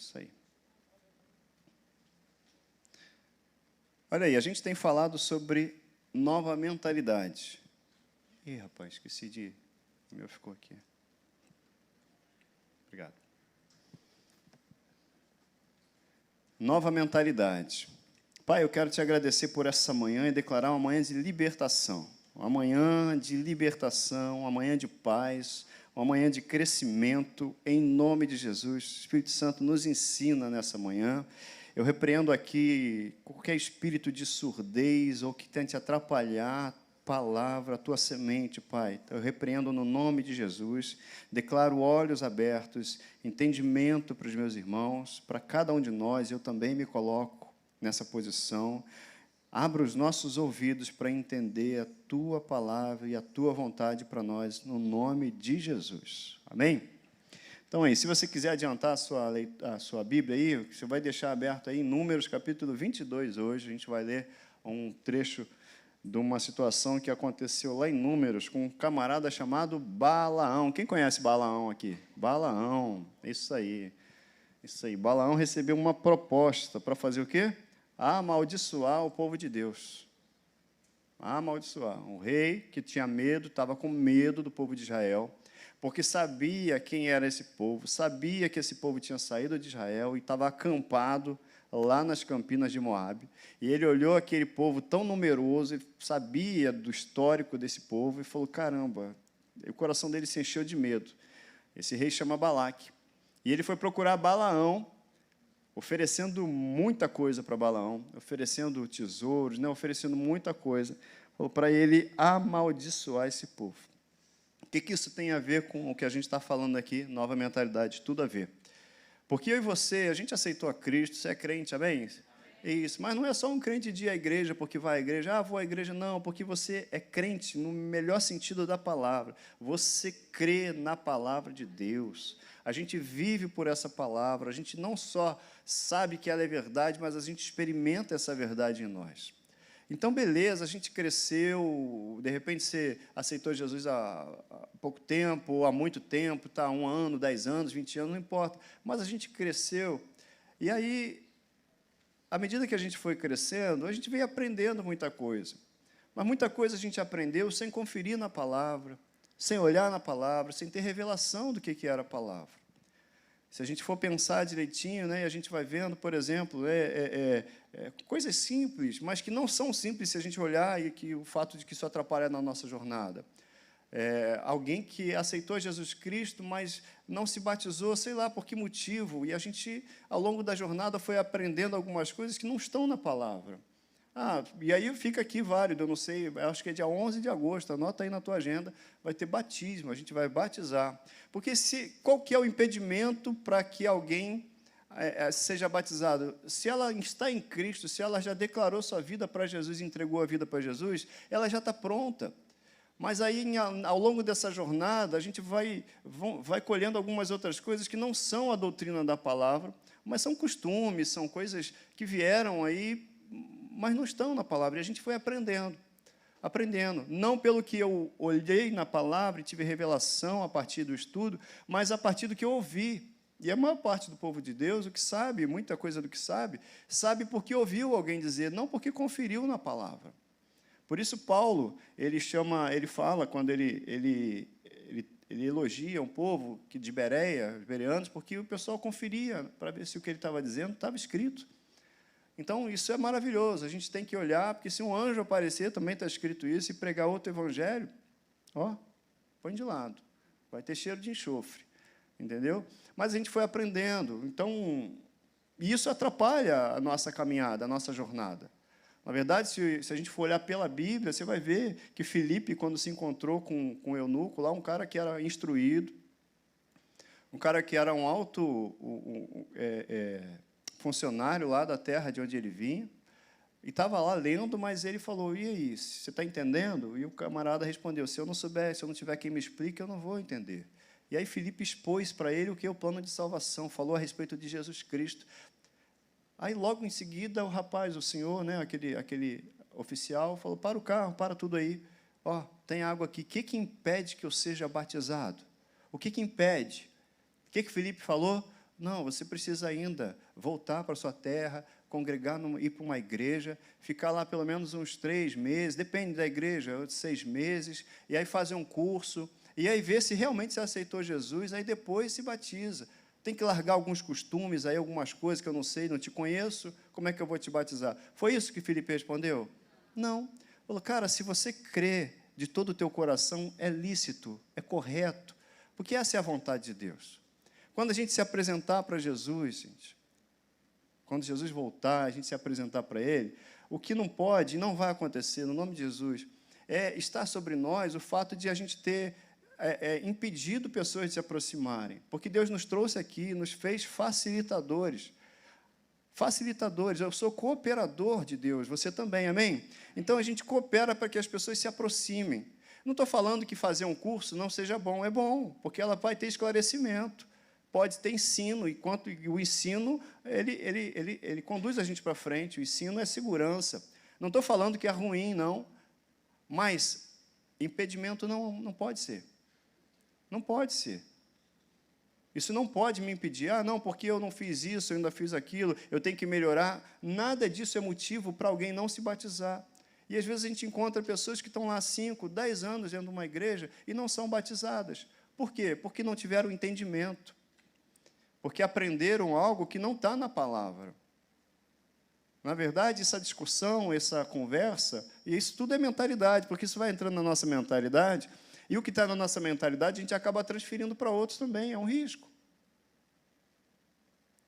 Isso aí. Olha aí, a gente tem falado sobre nova mentalidade. Ih, rapaz, esqueci de... O meu ficou aqui. Obrigado. Nova mentalidade. Pai, eu quero te agradecer por essa manhã e declarar uma manhã de libertação. Uma manhã de libertação, uma manhã de paz, uma manhã de crescimento, em nome de Jesus. O Espírito Santo nos ensina nessa manhã. Eu repreendo aqui qualquer espírito de surdez ou que tente atrapalhar a palavra, a tua semente, Pai. Eu repreendo no nome de Jesus. Declaro olhos abertos, entendimento para os meus irmãos, para cada um de nós. Eu também me coloco nessa posição. Abra os nossos ouvidos para entender a tua palavra e a tua vontade para nós, no nome de Jesus. Amém? Então, aí, se você quiser adiantar a sua Bíblia aí, você vai deixar aberto aí em Números, capítulo 22, hoje. A gente vai ler um trecho de uma situação que aconteceu lá em Números, com um camarada chamado Balaão. Quem conhece Balaão aqui? Balaão, isso aí. Isso aí. Balaão recebeu uma proposta para fazer o quê? Amaldiçoar o povo de Deus. Amaldiçoar. Um rei que tinha medo, estava com medo do povo de Israel, porque sabia quem era esse povo, sabia que esse povo tinha saído de Israel e estava acampado lá nas campinas de Moabe. E ele olhou aquele povo tão numeroso, e sabia do histórico desse povo, e falou, caramba, o coração dele se encheu de medo. Esse rei chama Balaque. E ele foi procurar Balaão, oferecendo muita coisa para Balaão, oferecendo tesouros, né, oferecendo muita coisa, para ele amaldiçoar esse povo. O que isso tem a ver com o que a gente está falando aqui, nova mentalidade? Tudo a ver. Porque eu e você, a gente aceitou a Cristo, você é crente, amém? Isso, mas não é só um crente de ir à igreja porque vai à igreja, vou à igreja, não, porque você é crente no melhor sentido da palavra. Você crê na palavra de Deus. A gente vive por essa palavra, a gente não só sabe que ela é verdade, mas a gente experimenta essa verdade em nós. Então, beleza, a gente cresceu, de repente você aceitou Jesus há pouco tempo, ou há muito tempo, tá, 1 ano, 10 anos, 20 anos, não importa, mas a gente cresceu, e aí, à medida que a gente foi crescendo, a gente veio aprendendo muita coisa, mas muita coisa a gente aprendeu sem conferir na palavra, sem olhar na palavra, sem ter revelação do que era a palavra. Se a gente for pensar direitinho, né, a gente vai vendo, por exemplo, coisas simples, mas que não são simples se a gente olhar, e que o fato de que isso atrapalha na nossa jornada. Alguém que aceitou Jesus Cristo, mas não se batizou, sei lá por que motivo, e a gente, ao longo da jornada, foi aprendendo algumas coisas que não estão na palavra. E aí fica aqui válido, eu não sei, acho que é dia 11 de agosto, anota aí na tua agenda, vai ter batismo, a gente vai batizar. Porque qual que é o impedimento para que alguém seja batizado? Se ela está em Cristo, se ela já declarou sua vida para Jesus, entregou a vida para Jesus, ela já está pronta. Mas aí, ao longo dessa jornada, a gente vai colhendo algumas outras coisas que não são a doutrina da palavra, mas são costumes, são coisas que vieram aí, mas não estão na palavra, e a gente foi aprendendo, não pelo que eu olhei na palavra e tive revelação a partir do estudo, mas a partir do que eu ouvi. E a maior parte do povo de Deus, o que sabe, muita coisa do que sabe porque ouviu alguém dizer, não porque conferiu na palavra. Por isso, Paulo, ele fala, quando ele elogia um povo de Bereia, os bereanos, porque o pessoal conferia para ver se o que ele estava dizendo estava escrito. Então, isso é maravilhoso, a gente tem que olhar, porque se um anjo aparecer, também está escrito isso, e pregar outro evangelho, põe de lado, vai ter cheiro de enxofre, entendeu? Mas a gente foi aprendendo, então, isso atrapalha a nossa caminhada, a nossa jornada. Na verdade, se a gente for olhar pela Bíblia, você vai ver que Filipe, quando se encontrou com o eunuco, lá um cara que era instruído, um cara que era um alto funcionário lá da terra de onde ele vinha, e estava lá lendo, mas ele falou, e aí, você está entendendo? E o camarada respondeu, se eu não souber, se eu não tiver quem me explique, eu não vou entender. E aí Filipe expôs para ele o que é o plano de salvação, falou a respeito de Jesus Cristo. Aí, logo em seguida, o rapaz, o senhor, né, aquele oficial, falou, para o carro, para tudo aí, tem água aqui, o que impede que eu seja batizado? O que impede? O que Filipe falou? Não, você precisa ainda voltar para a sua terra, congregar, ir para uma igreja, ficar lá pelo menos uns 3 meses, depende da igreja, 6 meses, e aí fazer um curso, e aí ver se realmente você aceitou Jesus, aí depois se batiza. Tem que largar alguns costumes, aí algumas coisas que eu não sei, não te conheço, como é que eu vou te batizar? Foi isso que Filipe respondeu? Não. Falou, cara, se você crê de todo o teu coração, é lícito, é correto, porque essa é a vontade de Deus. Quando a gente se apresentar para Jesus, gente, quando Jesus voltar, a gente se apresentar para Ele, o que não pode e não vai acontecer, no nome de Jesus, é estar sobre nós o fato de a gente ter impedido pessoas de se aproximarem, porque Deus nos trouxe aqui, nos fez facilitadores. Facilitadores, eu sou cooperador de Deus, você também, amém? Então, a gente coopera para que as pessoas se aproximem. Não estou falando que fazer um curso não seja bom, é bom, porque ela vai ter esclarecimento, pode ter ensino, enquanto o ensino, ele conduz a gente para frente, o ensino é segurança. Não estou falando que é ruim, não, mas impedimento não pode ser. Não pode ser. Isso não pode me impedir. Ah, não, porque eu não fiz isso, eu ainda fiz aquilo, eu tenho que melhorar. Nada disso é motivo para alguém não se batizar. E, às vezes, a gente encontra pessoas que estão lá 5, 10 anos dentro de uma igreja e não são batizadas. Por quê? Porque não tiveram entendimento. Porque aprenderam algo que não está na palavra. Na verdade, essa discussão, essa conversa, e isso tudo é mentalidade, porque isso vai entrando na nossa mentalidade, e o que está na nossa mentalidade, a gente acaba transferindo para outros também, é um risco.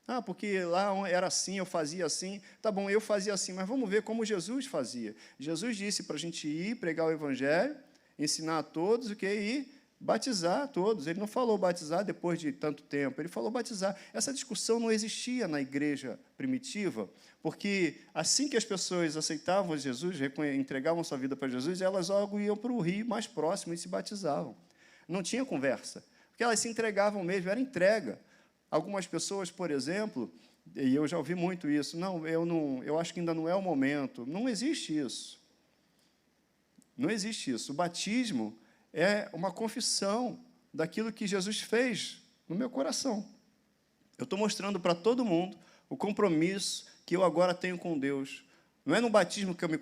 Ah, porque lá era assim, eu fazia assim. Tá bom, eu fazia assim, mas vamos ver como Jesus fazia. Jesus disse para a gente ir, pregar o Evangelho, ensinar a todos, o que? E batizar a todos. Ele não falou batizar depois de tanto tempo, ele falou batizar. Essa discussão não existia na igreja primitiva, porque assim que as pessoas aceitavam Jesus, entregavam sua vida para Jesus, elas logo iam para o rio mais próximo e se batizavam. Não tinha conversa, porque elas se entregavam mesmo, era entrega. Algumas pessoas, por exemplo, e eu já ouvi muito isso, eu acho que ainda não é o momento. Não existe isso. Não existe isso. O batismo é uma confissão daquilo que Jesus fez no meu coração. Eu estou mostrando para todo mundo o compromisso que eu agora tenho com Deus. Não é no batismo que eu me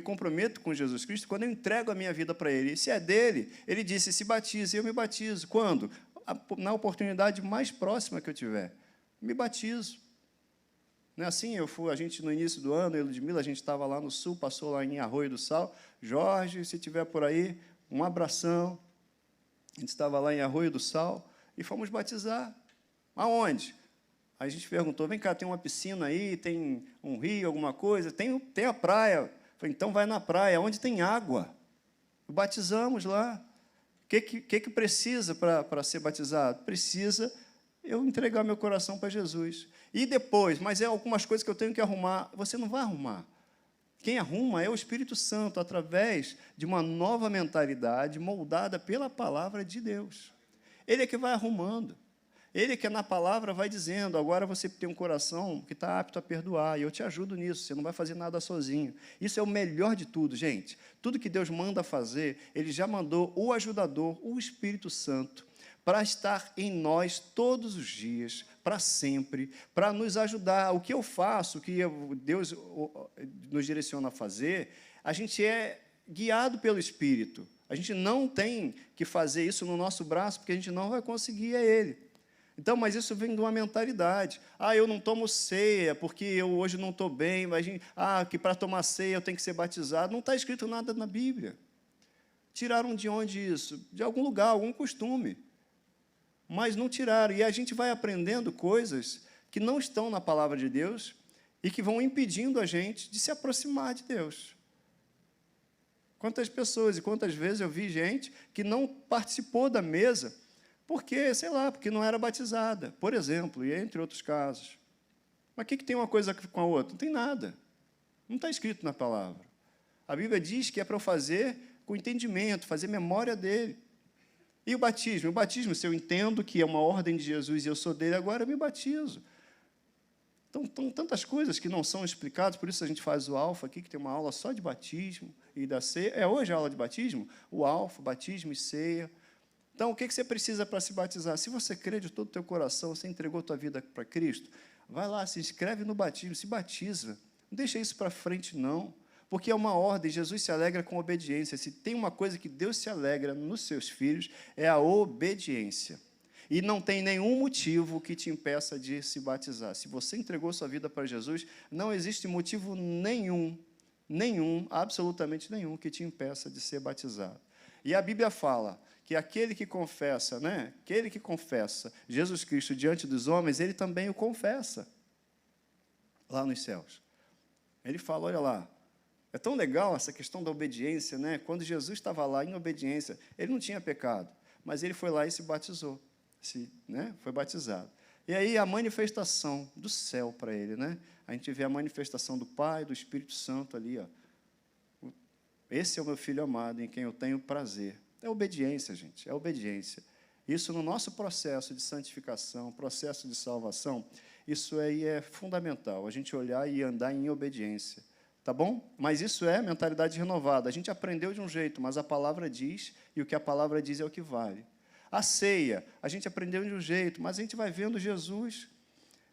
comprometo com Jesus Cristo quando eu entrego a minha vida para Ele. E se é dele, Ele disse, se batize, eu me batizo. Quando? Na oportunidade mais próxima que eu tiver. Me batizo. Não é assim? A gente, no início do ano, eu e Ludmila, a gente estava lá no sul, passou lá em Arroio do Sal. Jorge, se estiver por aí, um abração. A gente estava lá em Arroio do Sal e fomos batizar. Aonde? Aí a gente perguntou, vem cá, tem uma piscina aí, tem um rio, alguma coisa? Tem a praia. Falei, então vai na praia, onde tem água. Batizamos lá. O que precisa para ser batizado? Precisa eu entregar meu coração para Jesus. E depois, mas algumas coisas que eu tenho que arrumar. Você não vai arrumar. Quem arruma é o Espírito Santo, através de uma nova mentalidade moldada pela palavra de Deus. Ele é que vai arrumando. Ele é que na palavra vai dizendo, agora você tem um coração que está apto a perdoar, e eu te ajudo nisso, você não vai fazer nada sozinho. Isso é o melhor de tudo, gente. Tudo que Deus manda fazer, Ele já mandou o ajudador, o Espírito Santo, para estar em nós todos os dias, para sempre, para nos ajudar. O que eu faço, o que Deus nos direciona a fazer, a gente é guiado pelo Espírito. A gente não tem que fazer isso no nosso braço, porque a gente não vai conseguir, é Ele. Então, mas isso vem de uma mentalidade. Ah, eu não tomo ceia, porque eu hoje não estou bem. Mas, que para tomar ceia eu tenho que ser batizado. Não está escrito nada na Bíblia. Tiraram de onde isso? De algum lugar, algum costume. Mas não tiraram. E a gente vai aprendendo coisas que não estão na palavra de Deus e que vão impedindo a gente de se aproximar de Deus. Quantas pessoas e quantas vezes eu vi gente que não participou da mesa porque, sei lá, porque não era batizada, por exemplo, e entre outros casos. Mas o que tem uma coisa com a outra? Não tem nada. Não está escrito na palavra. A Bíblia diz que é para eu fazer com entendimento, fazer memória dele. E o batismo? O batismo, se eu entendo que é uma ordem de Jesus e eu sou dele, agora eu me batizo. Então, tantas coisas que não são explicadas, por isso a gente faz o Alfa aqui, que tem uma aula só de batismo e da ceia. É hoje a aula de batismo? O Alfa, batismo e ceia. Então, o que você precisa para se batizar? Se você crê de todo o teu coração, você entregou a tua vida para Cristo, vai lá, se inscreve no batismo, se batiza. Não deixa isso para frente, não. Porque é uma ordem, Jesus se alegra com obediência. Se tem uma coisa que Deus se alegra nos seus filhos, é a obediência. E não tem nenhum motivo que te impeça de se batizar. Se você entregou sua vida para Jesus, não existe motivo nenhum, absolutamente nenhum, que te impeça de ser batizado. E a Bíblia fala que aquele que confessa, aquele que confessa Jesus Cristo diante dos homens, ele também o confessa lá nos céus. Ele fala, olha lá, é tão legal essa questão da obediência, Quando Jesus estava lá em obediência, ele não tinha pecado, mas ele foi lá e se batizou, foi batizado. E aí a manifestação do céu para ele, A gente vê a manifestação do Pai, do Espírito Santo ali, ó. Esse é o meu filho amado, em quem eu tenho prazer. É obediência, gente, é obediência. Isso no nosso processo de santificação, processo de salvação, isso aí é fundamental, a gente olhar e andar em obediência. Tá bom? Mas isso é mentalidade renovada. A gente aprendeu de um jeito, mas a palavra diz, e o que a palavra diz é o que vale. A ceia, a gente aprendeu de um jeito, mas a gente vai vendo Jesus.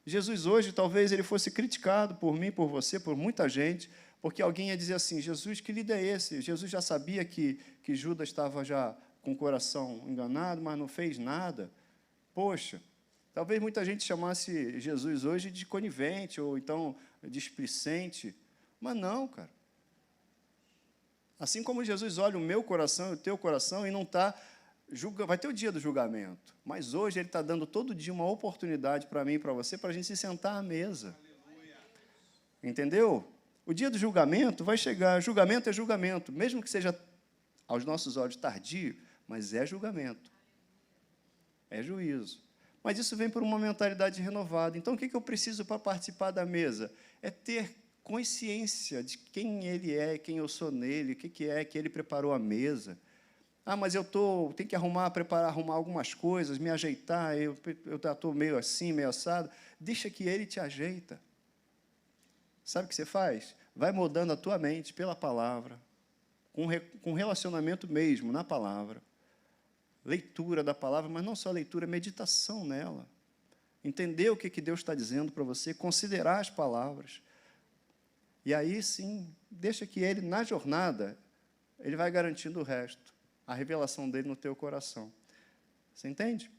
Jesus hoje, talvez ele fosse criticado por mim, por você, por muita gente, porque alguém ia dizer assim, Jesus, que líder é esse? Jesus já sabia que Judas estava já com o coração enganado, mas não fez nada. Poxa, talvez muita gente chamasse Jesus hoje de conivente, ou então displicente. Mas não, cara. Assim como Jesus olha o meu coração e o teu coração e não está... Vai ter o dia do julgamento, mas hoje ele está dando todo dia uma oportunidade para mim e para você, para a gente se sentar à mesa. Aleluia. Entendeu? O dia do julgamento vai chegar. Julgamento é julgamento, mesmo que seja aos nossos olhos tardio, mas é julgamento. É juízo. Mas isso vem por uma mentalidade renovada. Então, o que eu preciso para participar da mesa? É ter consciência de quem ele é, quem eu sou nele, o que é que ele preparou a mesa. Ah, mas eu tenho que arrumar algumas coisas, me ajeitar, eu estou meio assim, meio assado. Deixa que ele te ajeita. Sabe o que você faz? Vai moldando a tua mente pela palavra, com relacionamento mesmo na palavra. Leitura da palavra, mas não só leitura, meditação nela. Entender o que Deus está dizendo para você, considerar as palavras. E aí, sim, deixa que ele, na jornada, ele vai garantindo o resto, a revelação dele no teu coração. Você entende?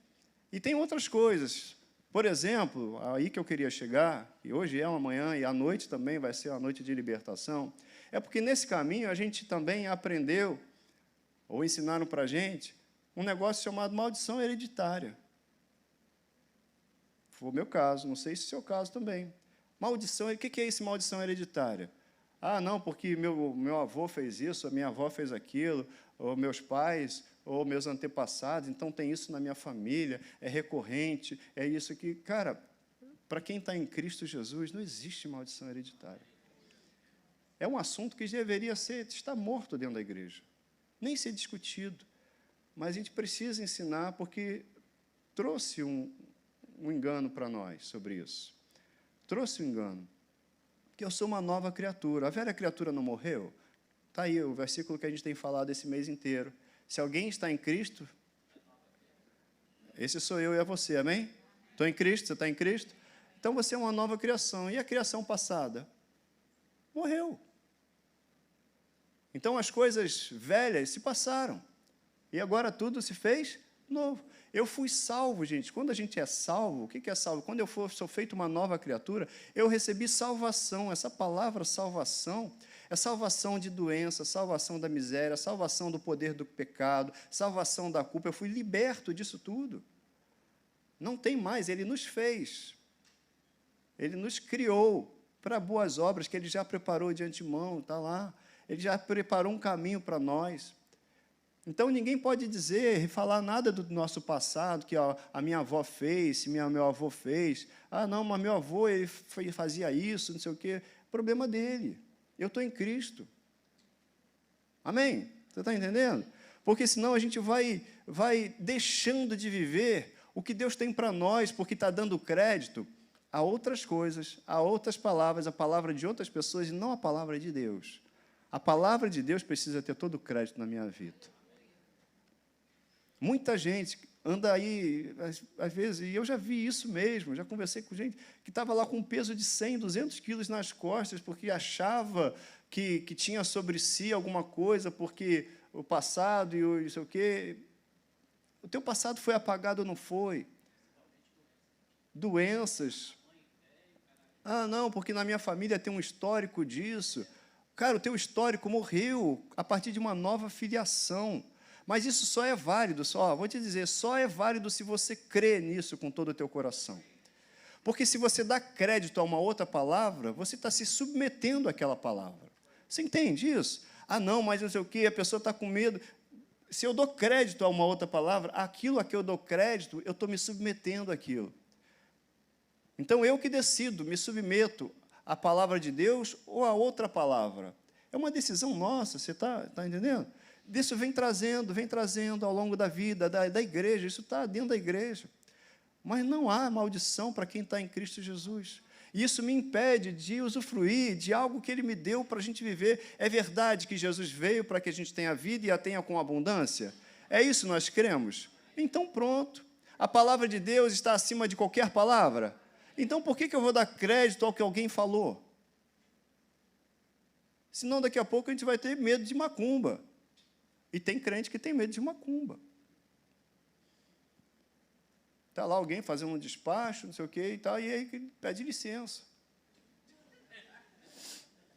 E tem outras coisas. Por exemplo, aí que eu queria chegar, e hoje é uma manhã, e à noite também vai ser uma noite de libertação, é porque nesse caminho a gente também aprendeu, ou ensinaram para a gente, um negócio chamado maldição hereditária. Foi o meu caso, não sei se é o seu caso também. Maldição, o que é esse maldição hereditária? Ah, não, porque meu avô fez isso, a minha avó fez aquilo, ou meus pais, ou meus antepassados, então tem isso na minha família, é recorrente, é isso que... Cara, para quem está em Cristo Jesus, não existe maldição hereditária. É um assunto que deveria estar morto dentro da igreja, nem ser discutido. Mas a gente precisa ensinar, porque trouxe um engano para nós sobre isso. Trouxe um engano. Que eu sou uma nova criatura. A velha criatura não morreu? Está aí o versículo que a gente tem falado esse mês inteiro. Se alguém está em Cristo, esse sou eu e é você, amém? Estou em Cristo, você está em Cristo? Então você é uma nova criação. E a criação passada? Morreu. Então as coisas velhas se passaram. E agora tudo se fez novo. Eu fui salvo, gente. Quando a gente é salvo, o que é salvo? Quando eu sou feito uma nova criatura, eu recebi salvação. Essa palavra salvação é salvação de doença, salvação da miséria, salvação do poder do pecado, salvação da culpa. Eu fui liberto disso tudo. Não tem mais, ele nos fez. Ele nos criou para boas obras que ele já preparou de antemão, está lá. Ele já preparou um caminho para nós. Então, ninguém pode dizer, falar nada do nosso passado, que a minha avó fez, se meu avô fez. Ah, não, mas meu avô ele fazia isso, não sei o quê. Problema dele. Eu estou em Cristo. Amém? Você está entendendo? Porque senão a gente vai deixando de viver o que Deus tem para nós, porque está dando crédito a outras coisas, a outras palavras, a palavra de outras pessoas, e não a palavra de Deus. A palavra de Deus precisa ter todo o crédito na minha vida. Muita gente anda aí, às vezes, e eu já vi isso mesmo, já conversei com gente que estava lá com um peso de 100, 200 quilos nas costas, porque achava que tinha sobre si alguma coisa, porque o passado e o não sei o quê. O teu passado foi apagado ou não foi? Doenças. Ah, não, porque na minha família tem um histórico disso. Cara, o teu histórico morreu a partir de uma nova filiação. Mas isso só é válido, vou te dizer, só é válido se você crê nisso com todo o teu coração. Porque se você dá crédito a uma outra palavra, você está se submetendo àquela palavra. Você entende isso? Ah, não, mas não sei o quê, a pessoa está com medo. Se eu dou crédito a uma outra palavra, aquilo a que eu dou crédito, eu estou me submetendo àquilo. Então, eu que decido, me submeto à palavra de Deus ou a outra palavra. É uma decisão nossa, você está entendendo? Isso vem trazendo ao longo da vida, da igreja, isso está dentro da igreja. Mas não há maldição para quem está em Cristo Jesus. E isso me impede de usufruir de algo que Ele me deu para a gente viver. É verdade que Jesus veio para que a gente tenha vida e a tenha com abundância? É isso que nós cremos? Então, pronto. A palavra de Deus está acima de qualquer palavra? Então, por que eu vou dar crédito ao que alguém falou? Senão, daqui a pouco, a gente vai ter medo de macumba. E tem crente que tem medo de macumba. Está lá alguém fazendo um despacho, não sei o quê e tal, e aí pede licença.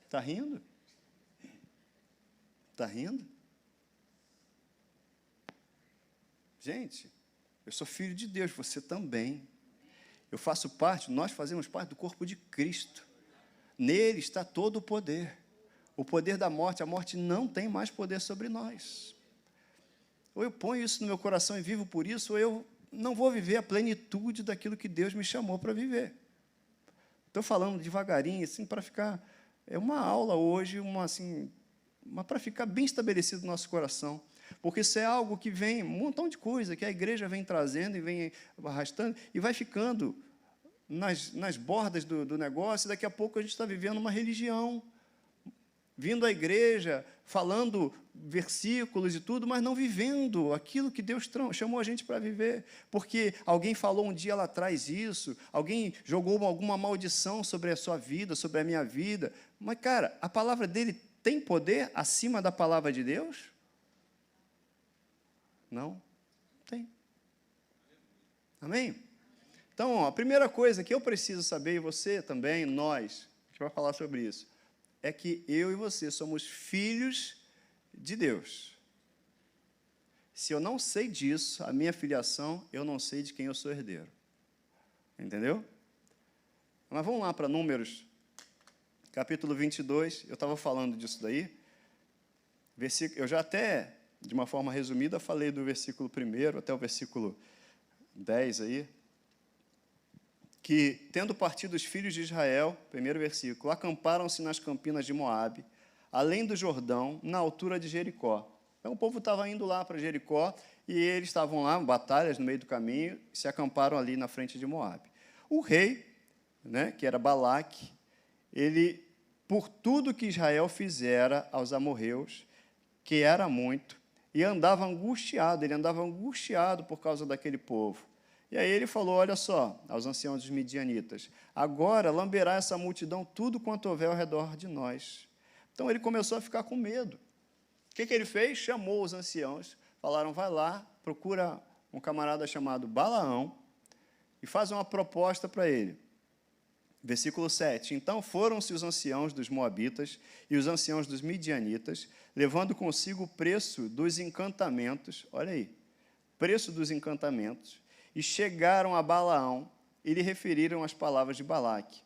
Está rindo? Está rindo? Gente, eu sou filho de Deus, você também. Eu faço parte, nós fazemos parte do corpo de Cristo. Nele está todo o poder. O poder da morte, a morte não tem mais poder sobre nós. Ou eu ponho isso no meu coração e vivo por isso, ou eu não vou viver a plenitude daquilo que Deus me chamou para viver. Estou falando devagarinho, assim, para ficar... É uma aula hoje, para ficar bem estabelecido no nosso coração. Porque isso é algo que vem, um montão de coisa, que a igreja vem trazendo e vem arrastando, e vai ficando nas bordas do negócio, e daqui a pouco a gente está vivendo uma religião, vindo à igreja, falando versículos e tudo, mas não vivendo aquilo que Deus chamou a gente para viver, porque alguém falou um dia lá atrás isso, alguém jogou alguma maldição sobre a sua vida, sobre a minha vida, mas, cara, a palavra dele tem poder acima da palavra de Deus? Não, tem. Amém? Então, a primeira coisa que eu preciso saber, e você também, nós, a gente vai falar sobre isso, é que eu e você somos filhos de Deus. Se eu não sei disso, a minha filiação, eu não sei de quem eu sou herdeiro. Entendeu? Mas vamos lá para Números, capítulo 22, eu estava falando disso daí, eu já até, de uma forma resumida, falei do versículo 1 até o versículo 10 aí, que, tendo partido os filhos de Israel, primeiro versículo, acamparam-se nas campinas de Moabe, além do Jordão, na altura de Jericó. Então, o povo estava indo lá para Jericó, e eles estavam lá, batalhas no meio do caminho, e se acamparam ali na frente de Moabe. O rei, que era Balaque, ele, por tudo que Israel fizera aos amorreus, que era muito, e andava angustiado, ele andava angustiado por causa daquele povo. E aí ele falou, olha só, aos anciãos dos midianitas, agora lamberá essa multidão tudo quanto houver ao redor de nós. Então ele começou a ficar com medo. O que ele fez? Chamou os anciãos, falaram, vai lá, procura um camarada chamado Balaão e faz uma proposta para ele. Versículo 7, então foram-se os anciãos dos moabitas e os anciãos dos midianitas, levando consigo o preço dos encantamentos, olha aí, preço dos encantamentos, e chegaram a Balaão e lhe referiram as palavras de Balaque.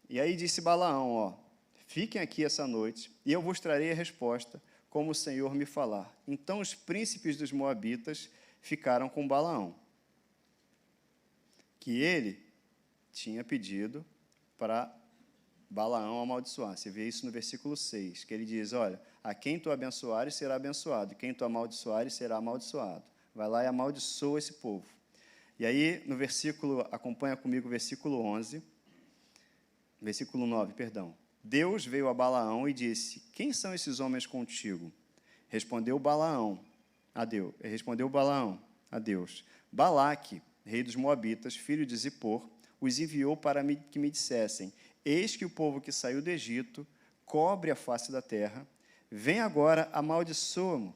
E aí disse Balaão, fiquem aqui essa noite, e eu vos trarei a resposta, como o Senhor me falar. Então os príncipes dos moabitas ficaram com Balaão, que ele tinha pedido para Balaão amaldiçoar. Você vê isso no versículo 6, que ele diz, olha, a quem tu abençoares será abençoado, e quem tu amaldiçoares será amaldiçoado. Vai lá e amaldiçoa esse povo. E aí, no versículo, acompanha comigo o versículo 11, versículo 9, perdão. Deus veio a Balaão e disse, quem são esses homens contigo? Respondeu Balaão, a Deus. Respondeu Balaão a Deus: Balaque, rei dos Moabitas, filho de Zippor, os enviou para que me dissessem: eis que o povo que saiu do Egito cobre a face da terra, vem agora, amaldiçoa-mo,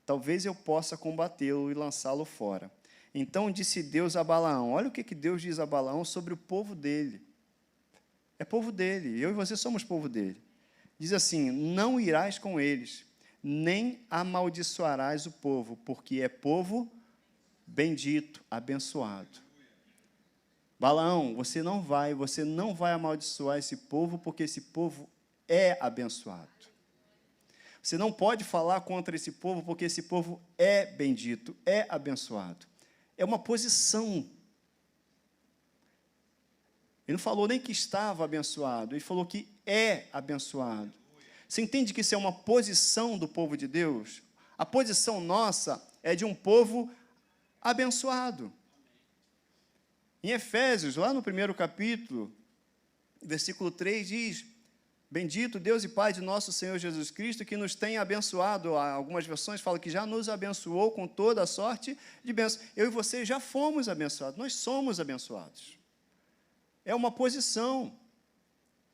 talvez eu possa combatê-lo e lançá-lo fora. Então disse Deus a Balaão, olha o que Deus diz a Balaão sobre o povo dele. É povo dele, eu e você somos povo dele. Diz assim: não irás com eles, nem amaldiçoarás o povo, porque é povo bendito, abençoado. Balaão, você não vai amaldiçoar esse povo, porque esse povo é abençoado. Você não pode falar contra esse povo, porque esse povo é bendito, é abençoado. É uma posição. Ele não falou nem que estava abençoado, ele falou que é abençoado. Você entende que isso é uma posição do povo de Deus? A posição nossa é de um povo abençoado. Em Efésios, lá no 1º capítulo, versículo 3, diz: bendito Deus e Pai de nosso Senhor Jesus Cristo, que nos tem abençoado. Algumas versões falam que já nos abençoou com toda a sorte de bênçãos. Eu e você já fomos abençoados, nós somos abençoados. É uma posição,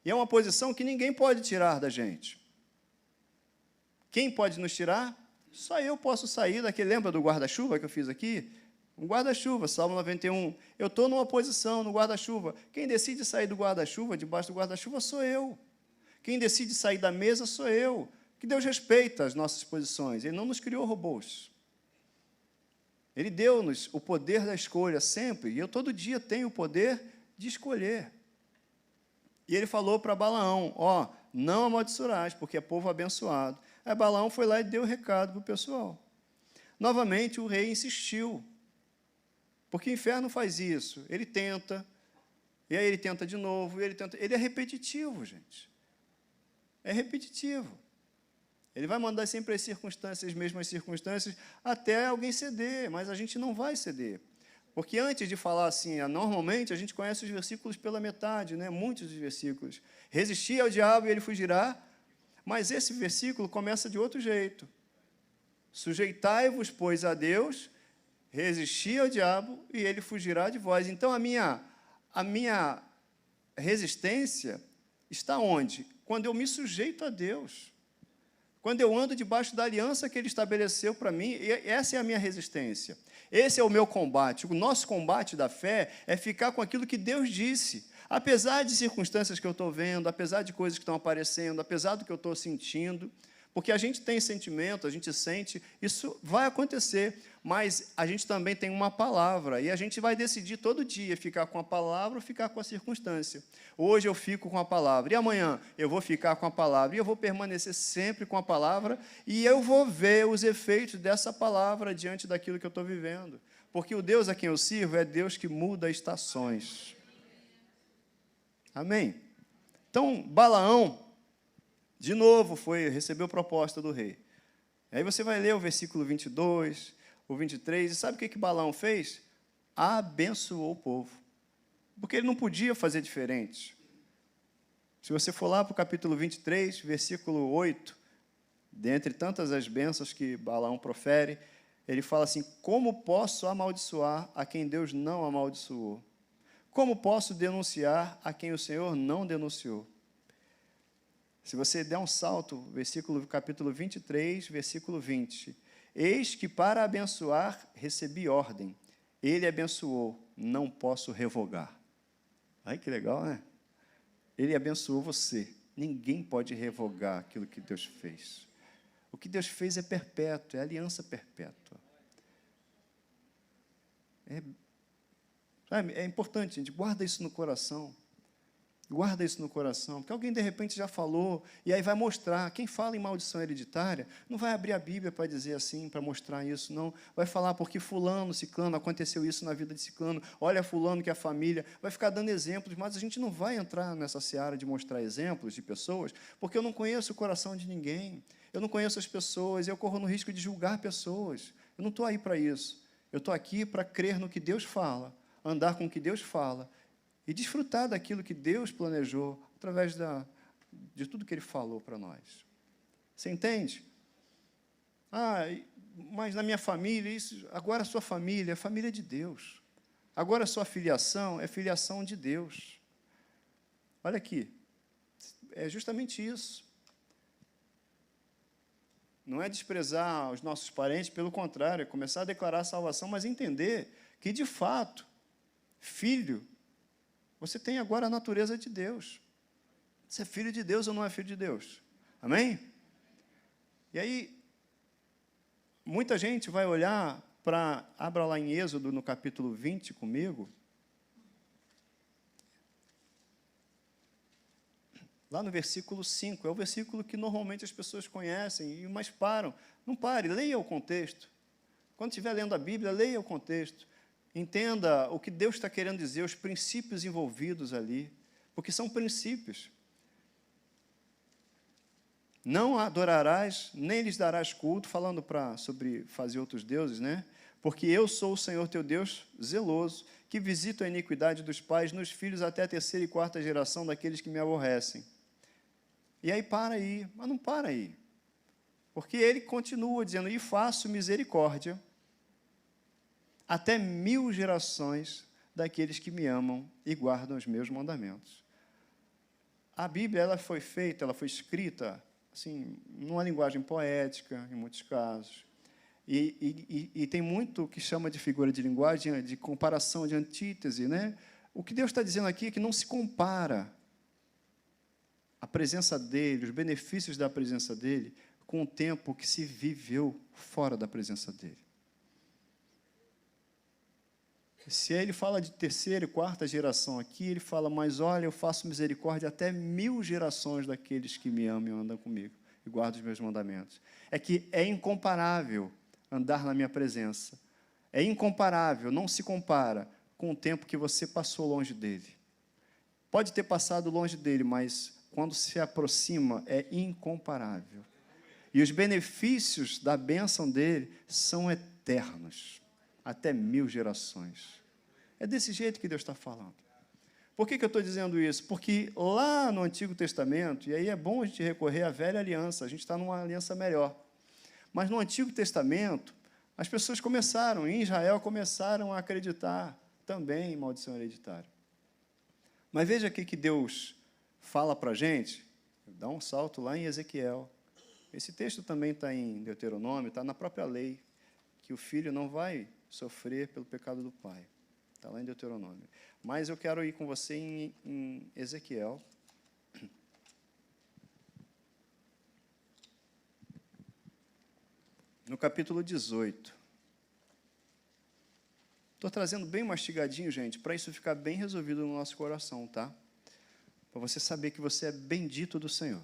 e é uma posição que ninguém pode tirar da gente. Quem pode nos tirar? Só eu posso sair daqui. Lembra do guarda-chuva que eu fiz aqui? Um guarda-chuva, Salmo 91. Eu estou numa posição no guarda-chuva. Quem decide sair do guarda-chuva, debaixo do guarda-chuva, sou eu. Quem decide sair da mesa, sou eu. Que Deus respeita as nossas posições. Ele não nos criou robôs. Ele deu-nos o poder da escolha sempre. E eu todo dia tenho o poder de escolher. E ele falou para Balaão: ó, não amaldiçoarás, porque é povo abençoado. Aí Balaão foi lá e deu o recado para o pessoal. Novamente o rei insistiu, porque o inferno faz isso. Ele tenta, e aí ele tenta de novo, ele é repetitivo, gente. É repetitivo. Ele vai mandar sempre as mesmas circunstâncias, até alguém ceder, mas a gente não vai ceder. Porque antes de falar assim, normalmente a gente conhece os versículos pela metade, né? Muitos dos versículos. Resistir ao diabo e ele fugirá. Mas esse versículo começa de outro jeito. Sujeitai-vos, pois, a Deus, resisti ao diabo e ele fugirá de vós. Então, a minha resistência está onde? Quando eu me sujeito a Deus. Quando eu ando debaixo da aliança que Ele estabeleceu para mim, essa é a minha resistência. Esse é o meu combate. O nosso combate da fé é ficar com aquilo que Deus disse. Apesar de circunstâncias que eu estou vendo, apesar de coisas que estão aparecendo, apesar do que eu estou sentindo, porque a gente tem sentimento, a gente sente, isso vai acontecer, mas a gente também tem uma palavra, e a gente vai decidir todo dia ficar com a palavra ou ficar com a circunstância. Hoje eu fico com a palavra, e amanhã eu vou ficar com a palavra, e eu vou permanecer sempre com a palavra, e eu vou ver os efeitos dessa palavra diante daquilo que eu estou vivendo. Porque o Deus a quem eu sirvo é Deus que muda estações. Amém? Então, Balaão, de novo, recebeu proposta do rei. Aí você vai ler o versículo 22, o 23, e sabe o que Balaão fez? Abençoou o povo. Porque ele não podia fazer diferente. Se você for lá para o capítulo 23, versículo 8, dentre tantas as bênçãos que Balaão profere, ele fala assim: como posso amaldiçoar a quem Deus não amaldiçoou? Como posso denunciar a quem o Senhor não denunciou? Se você der um salto, capítulo 23, versículo 20. Eis que para abençoar recebi ordem. Ele abençoou, não posso revogar. Ai, que legal, né? Ele abençoou você. Ninguém pode revogar aquilo que Deus fez. O que Deus fez é perpétuo, é aliança perpétua. É importante, gente, guarda isso no coração. Guarda isso no coração, porque alguém, de repente, já falou, e aí vai mostrar. Quem fala em maldição hereditária, não vai abrir a Bíblia para dizer assim, para mostrar isso, não. Vai falar porque fulano, ciclano, aconteceu isso na vida de ciclano, olha fulano que é a família, vai ficar dando exemplos, mas a gente não vai entrar nessa seara de mostrar exemplos de pessoas, porque eu não conheço o coração de ninguém, eu não conheço as pessoas, eu corro no risco de julgar pessoas. Eu não estou aí para isso. Eu estou aqui para crer no que Deus fala, andar com o que Deus fala, e desfrutar daquilo que Deus planejou através de tudo que Ele falou para nós. Você entende? Mas na minha família, isso, agora a sua família é família de Deus. Agora a sua filiação é filiação de Deus. Olha aqui, é justamente isso. Não é desprezar os nossos parentes, pelo contrário, é começar a declarar a salvação, mas entender que, de fato, filho, você tem agora a natureza de Deus. Você é filho de Deus ou não é filho de Deus? Amém? E aí, muita gente vai olhar para... Abra lá em Êxodo, no capítulo 20, comigo. Lá no versículo 5. É o versículo que normalmente as pessoas conhecem, mas param. Não pare, leia o contexto. Quando estiver lendo a Bíblia, leia o contexto. Entenda o que Deus está querendo dizer, os princípios envolvidos ali, porque são princípios. Não adorarás, nem lhes darás culto, falando sobre fazer outros deuses, né? Porque eu sou o Senhor teu Deus zeloso, que visito a iniquidade dos pais nos filhos até a 3ª e 4ª geração daqueles que me aborrecem. E aí para aí, mas não para aí. Porque ele continua dizendo, e faço misericórdia até 1000 gerações daqueles que me amam e guardam os meus mandamentos. A Bíblia ela foi escrita assim, numa linguagem poética, em muitos casos. E tem muito que chama de figura de linguagem, de comparação, de antítese, né? O que Deus está dizendo aqui é que não se compara a presença dele, os benefícios da presença dele, com o tempo que se viveu fora da presença dele. Se ele fala de 3ª e 4ª geração aqui, ele fala, mas olha, eu faço misericórdia até 1000 gerações daqueles que me amam e andam comigo, e guardam os meus mandamentos. É que é incomparável andar na minha presença. É incomparável, não se compara com o tempo que você passou longe dele. Pode ter passado longe dele, mas quando se aproxima, é incomparável. E os benefícios da bênção dele são eternos, até 1000 gerações. É desse jeito que Deus está falando. Por que eu estou dizendo isso? Porque lá no Antigo Testamento, e aí é bom a gente recorrer à velha aliança, a gente está numa aliança melhor. Mas no Antigo Testamento, as pessoas começaram, em Israel, começaram a acreditar também em maldição hereditária. Mas veja aqui que Deus fala para a gente, dá um salto lá em Ezequiel. Esse texto também está em Deuteronômio, está na própria lei, que o filho não vai sofrer pelo pecado do pai. Está lá em Deuteronômio. Mas eu quero ir com você em Ezequiel. No capítulo 18. Estou trazendo bem mastigadinho, gente, para isso ficar bem resolvido no nosso coração, tá? Para você saber que você é bendito do Senhor.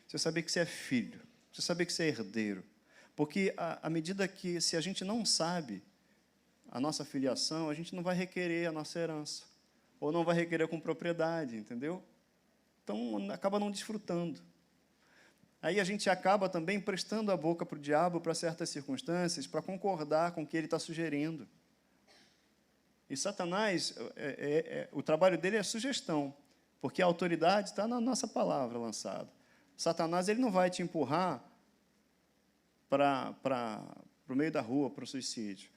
Você saber que você é filho. Você saber que você é herdeiro. Porque à medida que, se a gente não sabe a nossa filiação, a gente não vai requerer a nossa herança. Ou não vai requerer com propriedade, entendeu? Então, acaba não desfrutando. Aí a gente acaba também prestando a boca para o diabo, para certas circunstâncias, para concordar com o que ele está sugerindo. E Satanás, o trabalho dele é sugestão, porque a autoridade está na nossa palavra lançada. Satanás ele não vai te empurrar para o meio da rua, para o suicídio.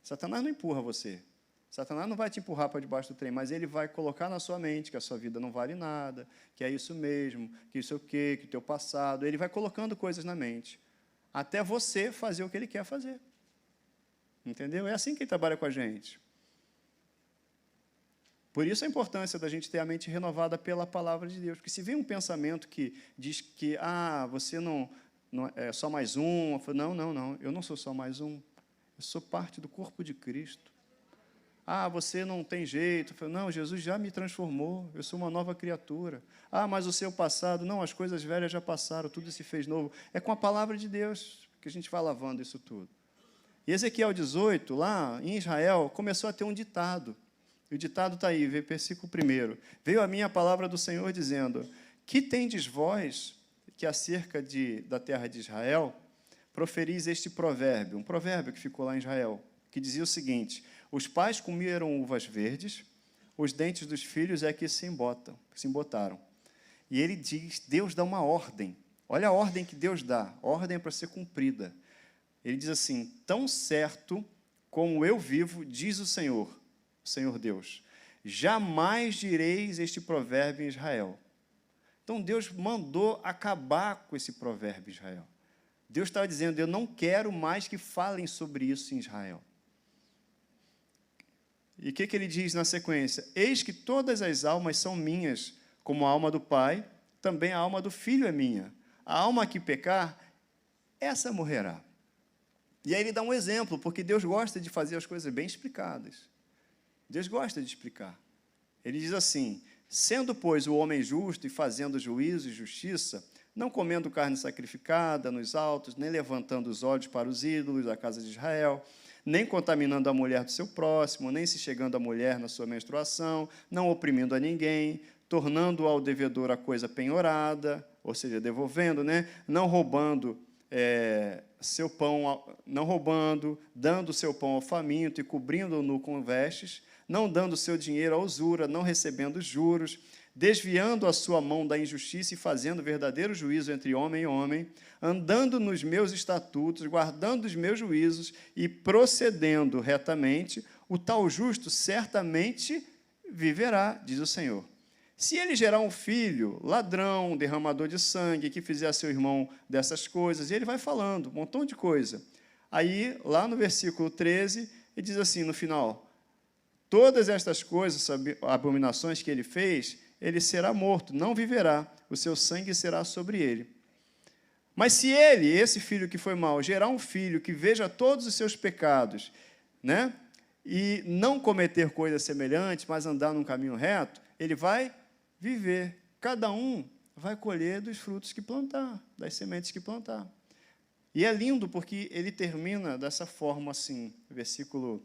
Satanás não empurra você. Satanás não vai te empurrar para debaixo do trem, mas ele vai colocar na sua mente que a sua vida não vale nada, que é isso mesmo, que isso é o quê, que o teu passado. Ele vai colocando coisas na mente, até você fazer o que ele quer fazer. Entendeu? É assim que ele trabalha com a gente. Por isso a importância da gente ter a mente renovada pela palavra de Deus. Porque se vem um pensamento que diz que você não é só mais um, eu falo, não, eu não sou só mais um. Eu sou parte do corpo de Cristo. Você não tem jeito. Eu falo, não, Jesus já me transformou, eu sou uma nova criatura. Mas o seu passado, não, as coisas velhas já passaram, tudo se fez novo. É com a palavra de Deus que a gente vai lavando isso tudo. E Ezequiel 18, lá em Israel, começou a ter um ditado. E o ditado está aí, versículo 1. Veio a mim a palavra do Senhor dizendo, que tendes vós, que acerca da terra de Israel, proferis este provérbio, um provérbio que ficou lá em Israel, que dizia o seguinte, os pais comeram uvas verdes, os dentes dos filhos é que se embotaram. E ele diz, Deus dá uma ordem. Olha a ordem que Deus dá, ordem é para ser cumprida. Ele diz assim: tão certo como eu vivo, diz o Senhor Deus, jamais direis este provérbio em Israel. Então, Deus mandou acabar com esse provérbio em Israel. Deus estava dizendo: eu não quero mais que falem sobre isso em Israel. E o que ele diz na sequência? Eis que todas as almas são minhas, como a alma do Pai, também a alma do Filho é minha. A alma que pecar, essa morrerá. E aí ele dá um exemplo, porque Deus gosta de fazer as coisas bem explicadas. Deus gosta de explicar. Ele diz assim: sendo, pois, o homem justo e fazendo juízo e justiça, não comendo carne sacrificada nos altos, nem levantando os olhos para os ídolos da casa de Israel, nem contaminando a mulher do seu próximo, nem se chegando à mulher na sua menstruação, não oprimindo a ninguém, tornando ao devedor a coisa penhorada, ou seja, devolvendo, né? Não roubando seu pão, não roubando, dando seu pão ao faminto e cobrindo-o com vestes, não dando seu dinheiro à usura, não recebendo juros, desviando a sua mão da injustiça e fazendo verdadeiro juízo entre homem e homem, andando nos meus estatutos, guardando os meus juízos e procedendo retamente, o tal justo certamente viverá, diz o Senhor. Se ele gerar um filho, ladrão, derramador de sangue, que fizer a seu irmão dessas coisas, e ele vai falando um montão de coisa. Aí, lá no versículo 13, ele diz assim, no final: todas estas coisas, abominações que ele fez, ele será morto, não viverá, o seu sangue será sobre ele. Mas se ele, esse filho que foi mau, gerar um filho que veja todos os seus pecados, né, e não cometer coisas semelhantes, mas andar num caminho reto, ele vai viver. Cada um vai colher dos frutos que plantar, das sementes que plantar. E é lindo porque ele termina dessa forma assim, versículo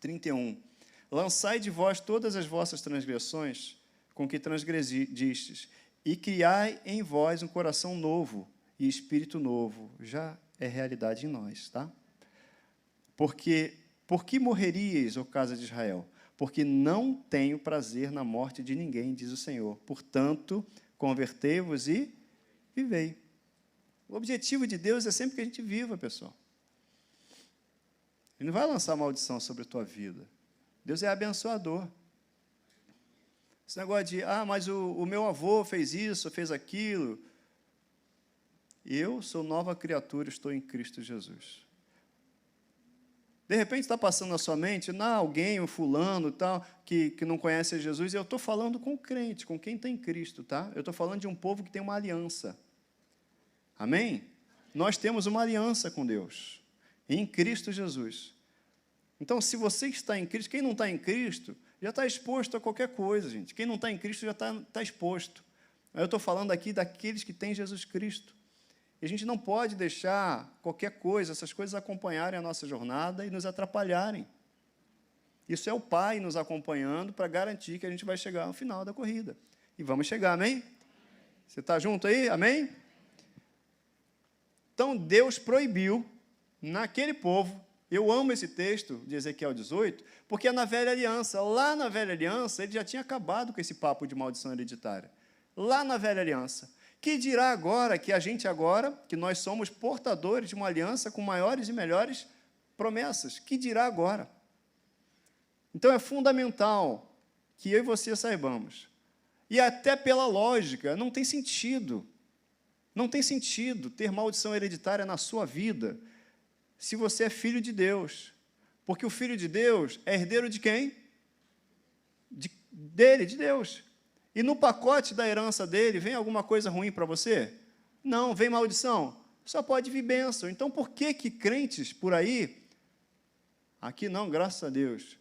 31. Lançai de vós todas as vossas transgressões com que transgredistes, e criai em vós um coração novo e espírito novo. Já é realidade em nós, tá? Por que morreríeis, ó casa de Israel? Porque não tenho prazer na morte de ninguém, diz o Senhor. Portanto, convertei-vos e vivei. O objetivo de Deus é sempre que a gente viva, pessoal. Ele não vai lançar maldição sobre a tua vida. Deus é abençoador. Esse negócio de, mas o meu avô fez isso, fez aquilo. Eu sou nova criatura, estou em Cristo Jesus. De repente está passando na sua mente, alguém, um fulano, tal, que não conhece Jesus, e eu estou falando com o crente, com quem tem Cristo, tá? Eu estou falando de um povo que tem uma aliança. Amém? Nós temos uma aliança com Deus, em Cristo Jesus. Então, se você está em Cristo, quem não está em Cristo, já está exposto a qualquer coisa, gente. Quem não está em Cristo já está exposto. Eu estou falando aqui daqueles que têm Jesus Cristo. E a gente não pode deixar qualquer coisa, essas coisas acompanharem a nossa jornada e nos atrapalharem. Isso é o Pai nos acompanhando para garantir que a gente vai chegar ao final da corrida. E vamos chegar, amém? Você está junto aí? Amém? Então, Deus proibiu naquele povo. Eu amo esse texto de Ezequiel 18, porque é na velha aliança. Lá na velha aliança, ele já tinha acabado com esse papo de maldição hereditária. Lá na velha aliança. Que dirá agora, que a gente agora, que nós somos portadores de uma aliança com maiores e melhores promessas? Que dirá agora? Então, é fundamental que eu e você saibamos. E até pela lógica, não tem sentido. Não tem sentido ter maldição hereditária na sua vida se você é filho de Deus. Porque o filho de Deus é herdeiro de quem? De Deus. E no pacote da herança dele, vem alguma coisa ruim para você? Não, vem maldição? Só pode vir bênção. Então, por que crentes por aí, aqui não, graças a Deus,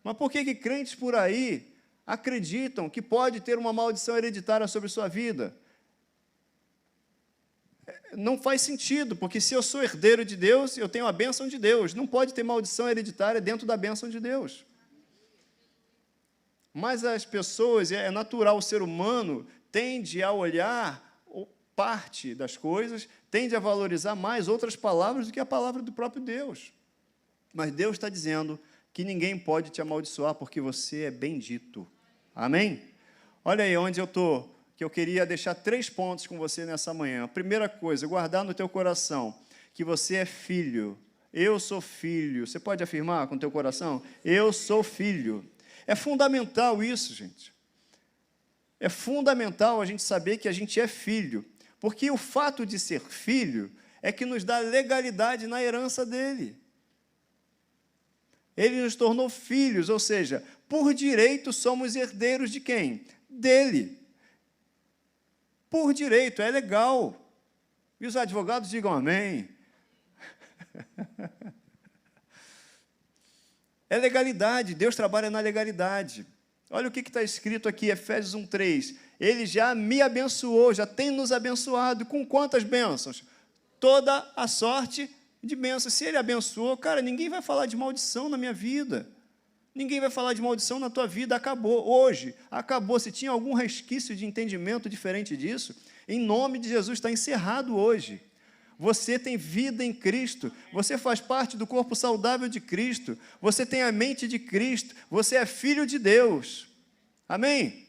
mas por que crentes por aí acreditam que pode ter uma maldição hereditária sobre sua vida? Não faz sentido, porque se eu sou herdeiro de Deus, eu tenho a bênção de Deus. Não pode ter maldição hereditária dentro da bênção de Deus. Mas as pessoas, é natural, o ser humano tende a olhar parte das coisas, tende a valorizar mais outras palavras do que a palavra do próprio Deus. Mas Deus está dizendo que ninguém pode te amaldiçoar, porque você é bendito. Amém? Olha aí onde eu estou, que eu queria deixar 3 pontos com você nessa manhã. A primeira coisa, guardar no teu coração que você é filho. Eu sou filho. Você pode afirmar com o teu coração? Eu sou filho. É fundamental isso, gente. É fundamental a gente saber que a gente é filho, porque o fato de ser filho é que nos dá legalidade na herança dele. Ele nos tornou filhos, ou seja, por direito somos herdeiros de quem? Dele. Por direito, é legal. E os advogados digam amém. É legalidade, Deus trabalha na legalidade. Olha o que está escrito aqui, Efésios 1:3. Ele já me abençoou, já tem nos abençoado. Com quantas bênçãos? Toda a sorte de bênçãos. Se ele abençoou, cara, ninguém vai falar de maldição na minha vida. Ninguém vai falar de maldição na tua vida. Acabou. Hoje, acabou. Se tinha algum resquício de entendimento diferente disso, em nome de Jesus, está encerrado hoje. Você tem vida em Cristo, você faz parte do corpo saudável de Cristo, você tem a mente de Cristo, você é filho de Deus. Amém?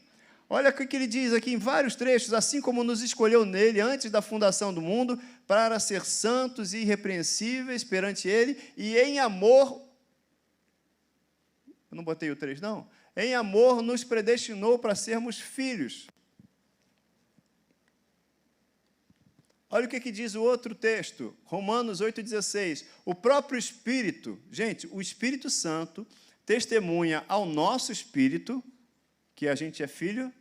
Olha o que ele diz aqui em vários trechos, assim como nos escolheu nele antes da fundação do mundo, para ser santos e irrepreensíveis perante ele, e em amor, eu não botei o 3 não, em amor nos predestinou para sermos filhos. Olha o que diz o outro texto, Romanos 8,16. O próprio Espírito, gente, o Espírito Santo testemunha ao nosso espírito que a gente é filho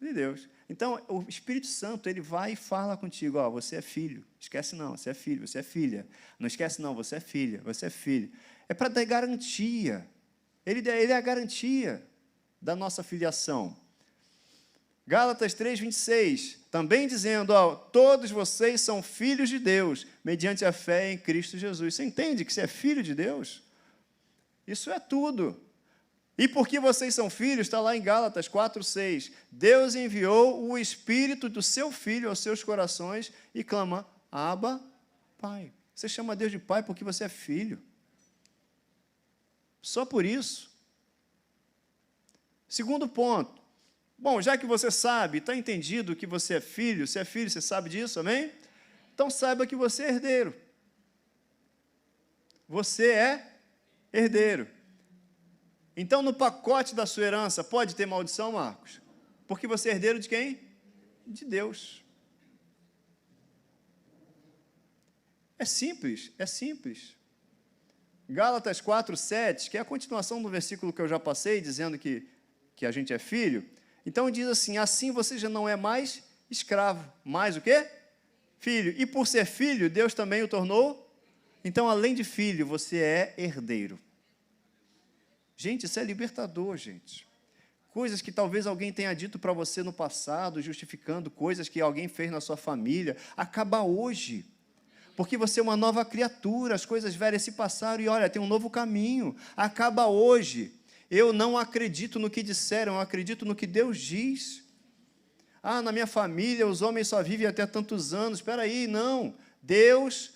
de Deus. Então, o Espírito Santo, ele vai e fala contigo, ó, você é filho. Esquece não, você é filho, você é filha. Não esquece não, você é filha, você é filho. É para dar garantia. Ele é a garantia da nossa filiação. Gálatas 3,26, também dizendo, ó, todos vocês são filhos de Deus, mediante a fé em Cristo Jesus. Você entende que você é filho de Deus? Isso é tudo. E porque vocês são filhos, está lá em Gálatas 4,6, Deus enviou o Espírito do seu Filho aos seus corações e clama, Abba, Pai. Você chama Deus de Pai porque você é filho. Só por isso. Segundo ponto. Bom, já que você sabe, está entendido que você é filho, você sabe disso, amém? Então saiba que você é herdeiro. Você é herdeiro. Então, no pacote da sua herança, pode ter maldição, Marcos? Porque você é herdeiro de quem? De Deus. É simples, é simples. Gálatas 4,7, que é a continuação do versículo que eu já passei, dizendo que a gente é filho. Então, diz assim, assim você já não é mais escravo, mais o quê? Filho. E por ser filho, Deus também o tornou. Então, além de filho, você é herdeiro. Gente, isso é libertador, gente. Coisas que talvez alguém tenha dito para você no passado, justificando coisas que alguém fez na sua família, acaba hoje. Porque você é uma nova criatura, as coisas velhas se passaram e, olha, tem um novo caminho. Acaba hoje. Eu não acredito no que disseram, eu acredito no que Deus diz. Ah, na minha família os homens só vivem até tantos anos. Espera aí, não. Deus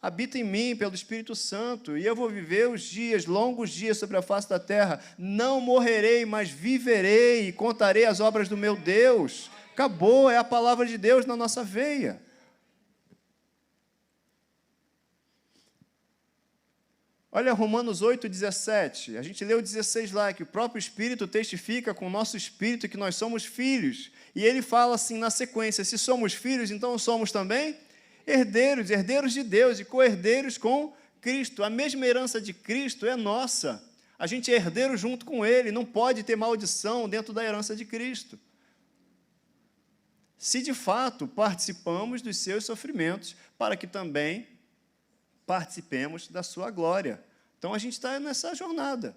habita em mim pelo Espírito Santo, e eu vou viver os dias, longos dias sobre a face da terra. Não morrerei, mas viverei e contarei as obras do meu Deus. Acabou, é a palavra de Deus na nossa veia. Olha Romanos 8,17, a gente leu 16 lá, que o próprio Espírito testifica com o nosso Espírito que nós somos filhos. E ele fala assim na sequência, se somos filhos, então somos também herdeiros, herdeiros de Deus e co-herdeiros com Cristo. A mesma herança de Cristo é nossa. A gente é herdeiro junto com Ele, não pode ter maldição dentro da herança de Cristo. Se de fato participamos dos seus sofrimentos, para que também participemos da sua glória. Então, a gente está nessa jornada.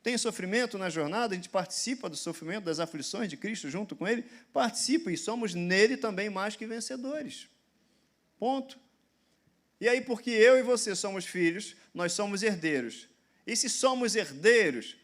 Tem sofrimento na jornada, a gente participa do sofrimento, das aflições de Cristo junto com Ele, participa, e somos nele também mais que vencedores. Ponto. E aí, porque eu e você somos filhos, nós somos herdeiros. E se somos herdeiros,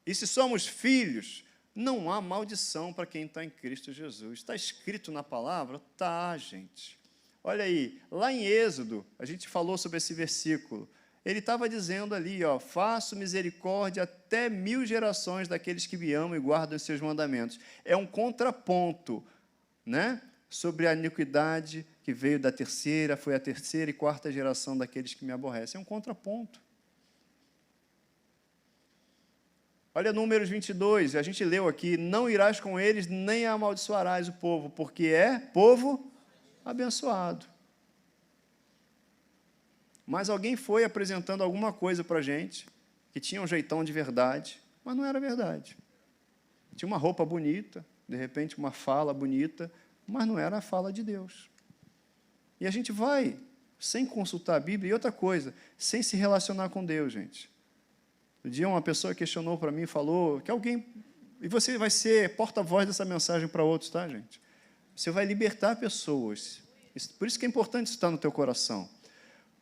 e se somos filhos, não há maldição para quem está em Cristo Jesus. Está escrito na palavra? Tá, gente. Olha aí, lá em Êxodo, a gente falou sobre esse versículo. Ele estava dizendo ali, ó, faço misericórdia até 1000 gerações daqueles que me amam e guardam os seus mandamentos. É um contraponto, né? sobre a iniquidade que veio da terceira, foi a terceira e quarta geração daqueles que me aborrecem. É um contraponto. Olha Números 22, a gente leu aqui, não irás com eles, nem amaldiçoarás o povo, porque é povo abençoado. Mas alguém foi apresentando alguma coisa para a gente, que tinha um jeitão de verdade, mas não era verdade. Tinha uma roupa bonita, de repente uma fala bonita, mas não era a fala de Deus. E a gente vai, sem consultar a Bíblia, e outra coisa, sem se relacionar com Deus, gente. Um dia uma pessoa questionou para mim, falou que alguém... E você vai ser porta-voz dessa mensagem para outros, tá, gente? Você vai libertar pessoas. Por isso que é importante isso estar no teu coração.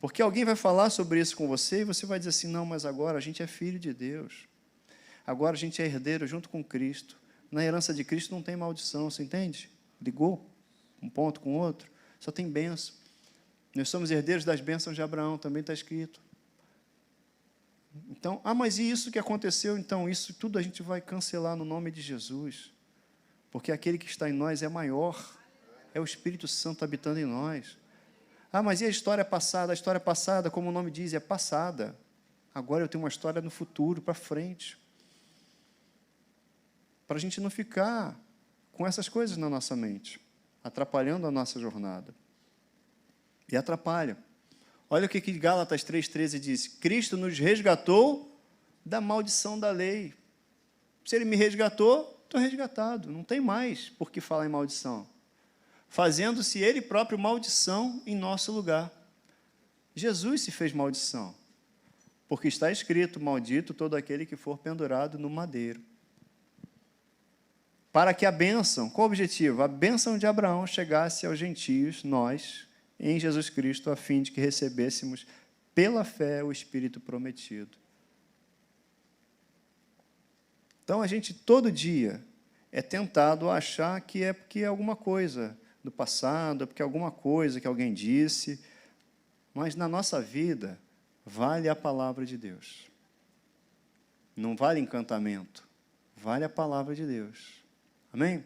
Porque alguém vai falar sobre isso com você e você vai dizer assim, não, mas agora a gente é filho de Deus. Agora a gente é herdeiro junto com Cristo. Na herança de Cristo não tem maldição, você entende? Ligou um ponto com o outro, só tem bênção. Nós somos herdeiros das bênçãos de Abraão, também está escrito. Então, mas e isso que aconteceu? Então, isso tudo a gente vai cancelar no nome de Jesus. Porque aquele que está em nós é maior. É o Espírito Santo habitando em nós. Mas e a história passada? A história passada, como o nome diz, é passada. Agora eu tenho uma história no futuro, para frente. Para a gente não ficar com essas coisas na nossa mente, atrapalhando a nossa jornada. E atrapalha. Olha o que Gálatas 3,13 diz. Cristo nos resgatou da maldição da lei. Se Ele me resgatou, estou resgatado. Não tem mais por que falar em maldição. Fazendo-se Ele próprio maldição em nosso lugar. Jesus se fez maldição. Porque está escrito, maldito todo aquele que for pendurado no madeiro. Para que a bênção, qual o objetivo? A bênção de Abraão chegasse aos gentios, nós, em Jesus Cristo, a fim de que recebêssemos, pela fé, o Espírito prometido. Então, a gente, todo dia, é tentado a achar que é porque é alguma coisa do passado, é porque é alguma coisa que alguém disse, mas na nossa vida, vale a palavra de Deus. Não vale encantamento, vale a palavra de Deus. Amém?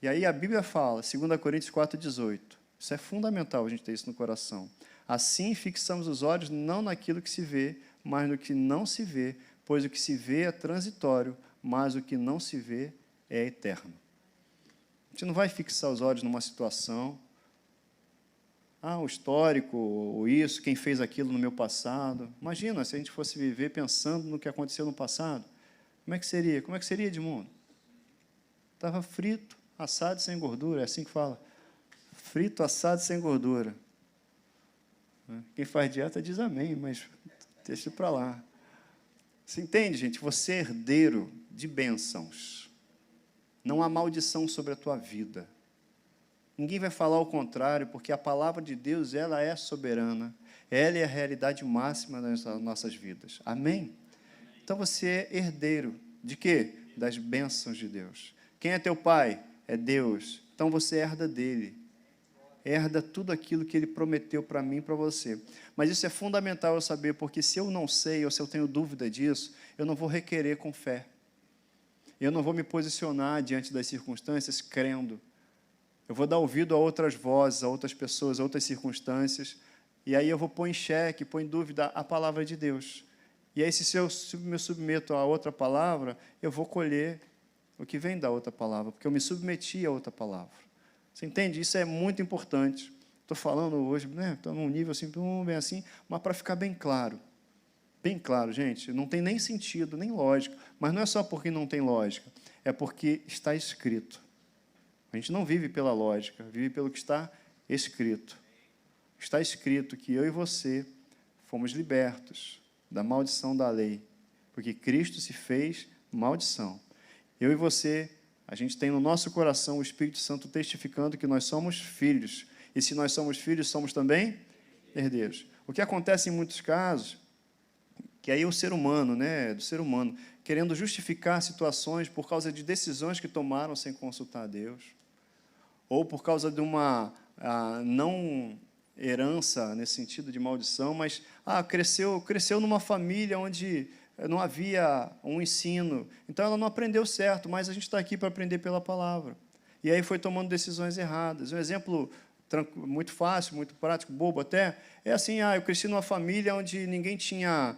E aí a Bíblia fala, 2 Coríntios 4,18, isso é fundamental a gente ter isso no coração. Assim fixamos os olhos não naquilo que se vê, mas no que não se vê, pois o que se vê é transitório, mas o que não se vê é eterno. A gente não vai fixar os olhos numa situação, o histórico, ou isso, quem fez aquilo no meu passado. Imagina se a gente fosse viver pensando no que aconteceu no passado. Como é que seria? Como é que seria, Edmundo? Estava frito, assado sem gordura, é assim que fala. Frito, assado sem gordura. Quem faz dieta diz amém, mas deixa para lá. Você entende, gente? Você é herdeiro de bênçãos. Não há maldição sobre a tua vida. Ninguém vai falar o contrário, porque a palavra de Deus, ela é soberana. Ela é a realidade máxima das nossas vidas. Amém? Então você é herdeiro de quê? Das bênçãos de Deus. Quem é teu pai? É Deus. Então você herda dele. Herda tudo aquilo que ele prometeu para mim e para você. Mas isso é fundamental eu saber, porque se eu não sei, ou se eu tenho dúvida disso, eu não vou requerer com fé. Eu não vou me posicionar diante das circunstâncias crendo. Eu vou dar ouvido a outras vozes, a outras pessoas, a outras circunstâncias, e aí eu vou pôr em xeque, pôr em dúvida a palavra de Deus. E aí, se eu me submeto a outra palavra, eu vou colher o que vem da outra palavra, porque eu me submeti a outra palavra. Você entende? Isso é muito importante. Estou falando hoje, estou num nível assim, bem assim, mas para ficar bem claro, gente, não tem nem sentido, nem lógica, mas não é só porque não tem lógica, é porque está escrito. A gente não vive pela lógica, vive pelo que está escrito. Está escrito que eu e você fomos libertos da maldição da lei, porque Cristo se fez maldição. Eu e você, a gente tem no nosso coração o Espírito Santo testificando que nós somos filhos. E se nós somos filhos, somos também herdeiros. O que acontece em muitos casos, que aí o ser humano, do ser humano, querendo justificar situações por causa de decisões que tomaram sem consultar a Deus, ou por causa de uma não herança nesse sentido de maldição, mas cresceu numa família onde não havia um ensino, então ela não aprendeu certo, mas a gente está aqui para aprender pela palavra. e aí foi tomando decisões erradas. Um exemplo muito fácil, muito prático, bobo até, é assim, eu cresci numa família onde ninguém tinha,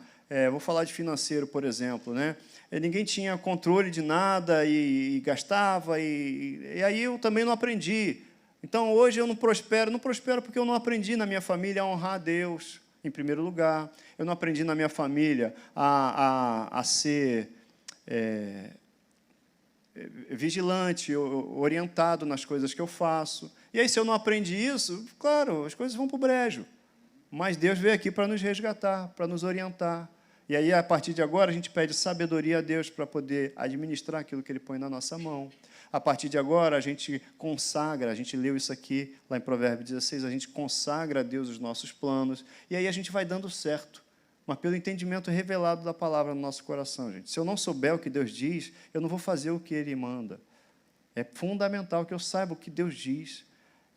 vou falar de financeiro, por exemplo, né? Ninguém tinha controle de nada e gastava, e aí eu também não aprendi. Então, hoje eu não prospero porque eu não aprendi na minha família a honrar a Deus, em primeiro lugar. Eu não aprendi na minha família a ser vigilante, orientado nas coisas que eu faço. E aí, se eu não aprendi isso, claro, as coisas vão para o brejo. Mas Deus veio aqui para nos resgatar, para nos orientar. E aí, a partir de agora, a gente pede sabedoria a Deus para poder administrar aquilo que Ele põe na nossa mão. A partir de agora, a gente consagra, a gente leu isso aqui, lá em Provérbios 16, a gente consagra a Deus os nossos planos, e aí a gente vai dando certo, mas pelo entendimento revelado da palavra no nosso coração, gente. Se eu não souber o que Deus diz, eu não vou fazer o que Ele manda. É fundamental que eu saiba o que Deus diz,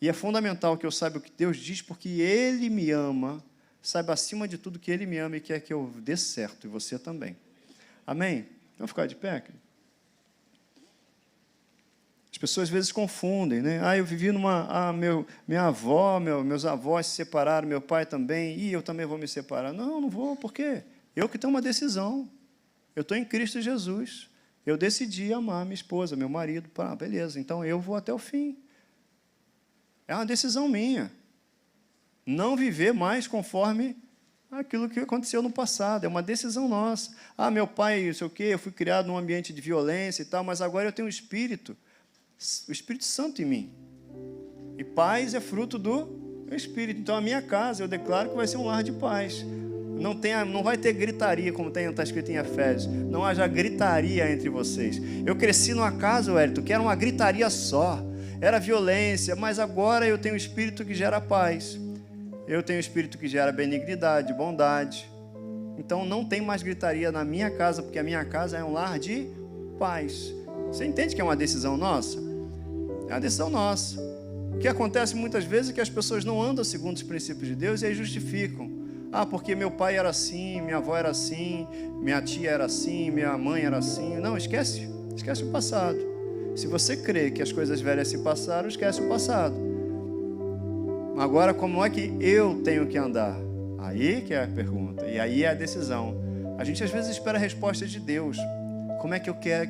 e é fundamental que eu saiba o que Deus diz, porque Ele me ama, saiba acima de tudo que Ele me ama e quer que eu dê certo, e você também. Amém? Vamos ficar de pé, querido? As pessoas às vezes confundem, né? Eu vivi minha avó, meus avós se separaram, meu pai também, e eu também vou me separar. Não, não vou, por quê? Eu que tenho uma decisão. Eu estou em Cristo Jesus. Eu decidi amar minha esposa, meu marido. Beleza, então eu vou até o fim. É uma decisão minha. Não viver mais conforme aquilo que aconteceu no passado. É uma decisão nossa. Meu pai, não sei o quê, eu fui criado num ambiente de violência e tal, mas agora eu tenho o Espírito Santo em mim. E paz é fruto do Espírito. Então, a minha casa, eu declaro que vai ser um lar de paz. Não vai ter gritaria, como está escrito em Efésios. Não haja gritaria entre vocês. Eu cresci numa casa, Wellington, que era uma gritaria só. Era violência, mas agora eu tenho o Espírito que gera paz. Eu tenho o Espírito que gera benignidade, bondade. Então, não tem mais gritaria na minha casa, porque a minha casa é um lar de paz. Você entende que é uma decisão nossa? É uma decisão nossa. O que acontece muitas vezes é que as pessoas não andam segundo os princípios de Deus e aí justificam. Porque meu pai era assim, minha avó era assim, minha tia era assim, minha mãe era assim. Não, esquece o passado. Se você crê que as coisas velhas se passaram, esquece o passado. Agora, como é que eu tenho que andar? Aí que é a pergunta, e aí é a decisão. A gente às vezes espera a resposta de Deus. Como é que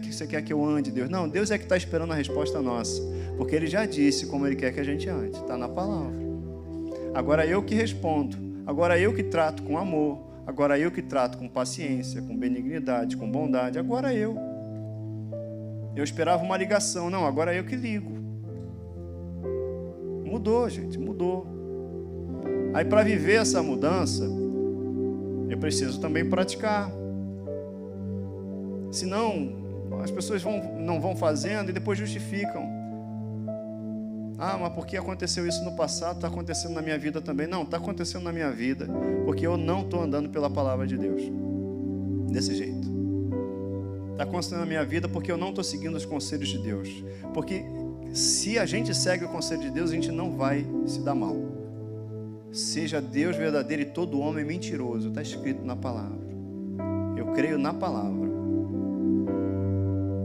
você quer que eu ande, Deus? Não, Deus é que está esperando a resposta nossa, porque Ele já disse como Ele quer que a gente ande, está na palavra. Agora eu que respondo, agora eu que trato com amor, agora eu que trato com paciência, com benignidade, com bondade, agora eu. Eu esperava uma ligação, não, agora eu que ligo. Mudou, gente, mudou. Aí, para viver essa mudança, eu preciso também praticar. Senão, as pessoas não vão fazendo e depois justificam. Mas porque aconteceu isso no passado, está acontecendo na minha vida também. Não, está acontecendo na minha vida, porque eu não estou andando pela palavra de Deus. Desse jeito. Está acontecendo na minha vida porque eu não estou seguindo os conselhos de Deus. Porque se a gente segue o conselho de Deus, a gente não vai se dar mal. Seja Deus verdadeiro e todo homem mentiroso. Está escrito na palavra. Eu creio na palavra.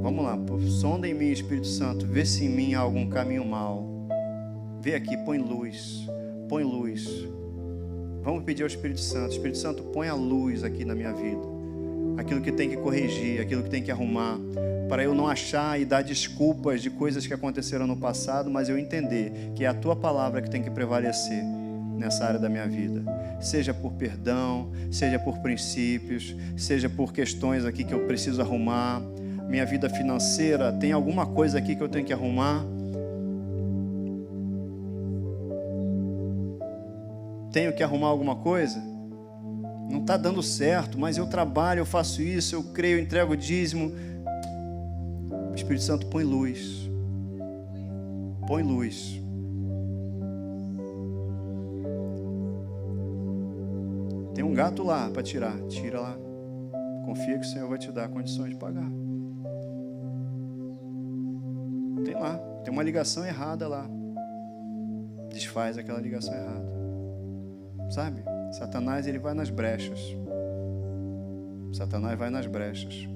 Vamos lá, sonda em mim, Espírito Santo, vê se em mim há algum caminho mau. Vê aqui, põe luz. Vamos pedir ao Espírito Santo, põe a luz aqui na minha vida. Aquilo que tem que corrigir, aquilo que tem que arrumar, para eu não achar e dar desculpas de coisas que aconteceram no passado, mas eu entender que é a Tua palavra que tem que prevalecer nessa área da minha vida. Seja por perdão, seja por princípios, seja por questões aqui que eu preciso arrumar. Minha vida financeira, tem alguma coisa aqui que eu tenho que arrumar? Tenho que arrumar alguma coisa? Não está dando certo, mas eu trabalho, eu faço isso, eu creio, eu entrego o dízimo. O Espírito Santo põe luz. Põe luz. Tem um gato lá para tirar. Tira lá. Confia que o Senhor vai te dar condições de pagar. Tem lá. Tem uma ligação errada lá. Desfaz aquela ligação errada. Sabe? Satanás, ele vai nas brechas. Satanás vai nas brechas.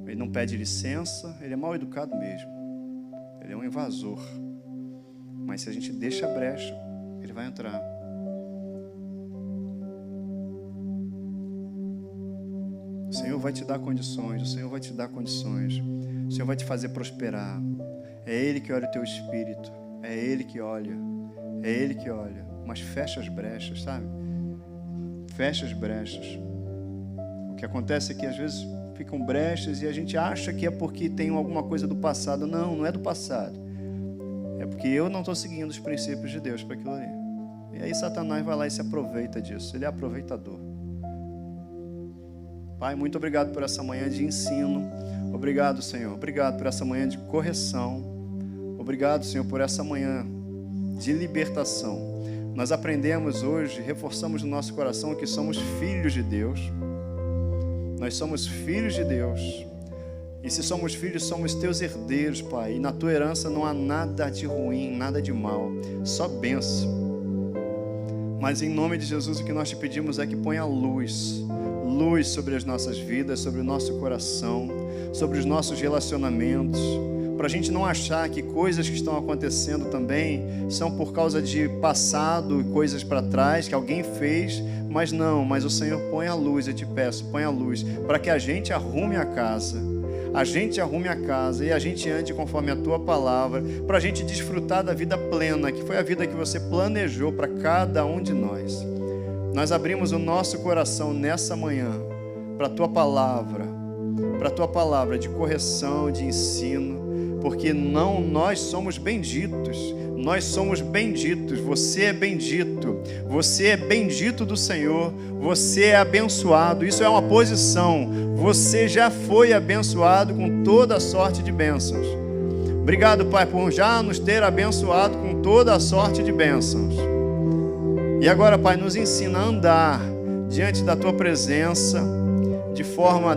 Ele não pede licença, ele é mal educado mesmo. Ele é um invasor. Mas se a gente deixa a brecha, ele vai entrar. O Senhor vai te dar condições, o Senhor vai te dar condições. O Senhor vai te fazer prosperar. É Ele que olha o teu espírito. É Ele que olha. É Ele que olha. Mas fecha as brechas, sabe? Fecha as brechas. O que acontece é que às vezes ficam brechas e a gente acha que é porque tem alguma coisa do passado. Não, não é do passado. É porque eu não estou seguindo os princípios de Deus para aquilo ali. E aí Satanás vai lá e se aproveita disso. Ele é aproveitador. Pai, muito obrigado por essa manhã de ensino. Obrigado, Senhor. Obrigado por essa manhã de correção. Obrigado, Senhor, por essa manhã de libertação. Nós aprendemos hoje, reforçamos no nosso coração que somos filhos de Deus. Nós somos filhos de Deus. E se somos filhos, somos teus herdeiros, Pai. E na tua herança não há nada de ruim, nada de mal. Só bênção. Mas em nome de Jesus, o que nós te pedimos é que ponha luz sobre as nossas vidas, sobre o nosso coração, sobre os nossos relacionamentos, para a gente não achar que coisas que estão acontecendo também são por causa de passado, coisas para trás, que alguém fez, mas não, mas o Senhor põe a luz, eu te peço, põe a luz, para que a gente arrume a casa e a gente ande conforme a tua palavra, para a gente desfrutar da vida plena, que foi a vida que você planejou para cada um de nós. Nós abrimos o nosso coração nessa manhã para a tua palavra de correção, de ensino, porque nós somos benditos, você é bendito do Senhor, você é abençoado, isso é uma posição, você já foi abençoado com toda a sorte de bênçãos. Obrigado, Pai, por já nos ter abençoado com toda a sorte de bênçãos. E agora, Pai, nos ensina a andar diante da tua presença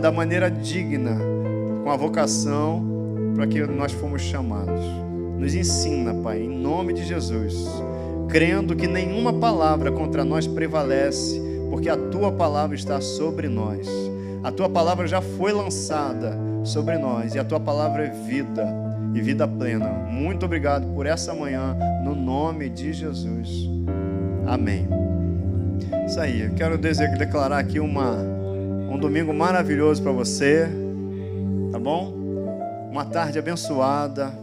da maneira digna, com a vocação para que nós fomos chamados. Nos ensina, Pai, em nome de Jesus, crendo que nenhuma palavra contra nós prevalece, porque a tua palavra está sobre nós. A tua palavra já foi lançada sobre nós e a tua palavra é vida e vida plena. Muito obrigado por essa manhã, no nome de Jesus. Amém. Isso aí, eu quero declarar aqui um domingo maravilhoso para você, tá bom? Uma tarde abençoada,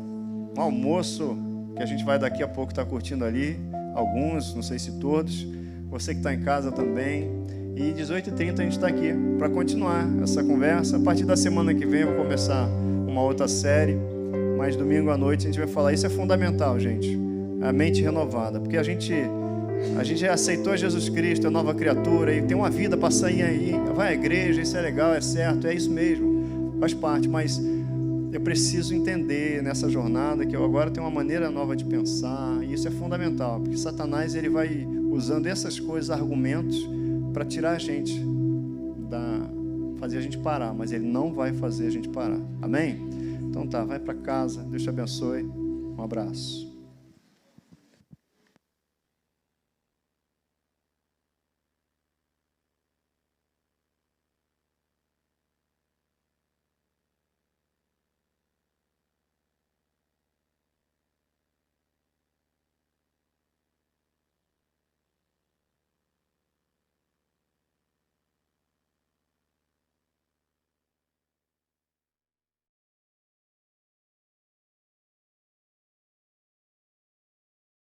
um almoço que a gente vai daqui a pouco estar curtindo ali, alguns, não sei se todos, você que está em casa também, e 18h30 a gente está aqui para continuar essa conversa. A partir da semana que vem eu vou começar uma outra série, mas domingo à noite a gente vai falar, isso é fundamental, gente, a mente renovada, porque a gente já aceitou Jesus Cristo, é nova criatura, e tem uma vida para sair aí, vai à igreja, isso é legal, é certo, é isso mesmo, faz parte, mas eu preciso entender nessa jornada que eu agora tenho uma maneira nova de pensar, e isso é fundamental, porque Satanás ele vai usando essas coisas, argumentos, para tirar a gente, fazer a gente parar, mas ele não vai fazer a gente parar, amém? Então tá, vai para casa, Deus te abençoe, um abraço.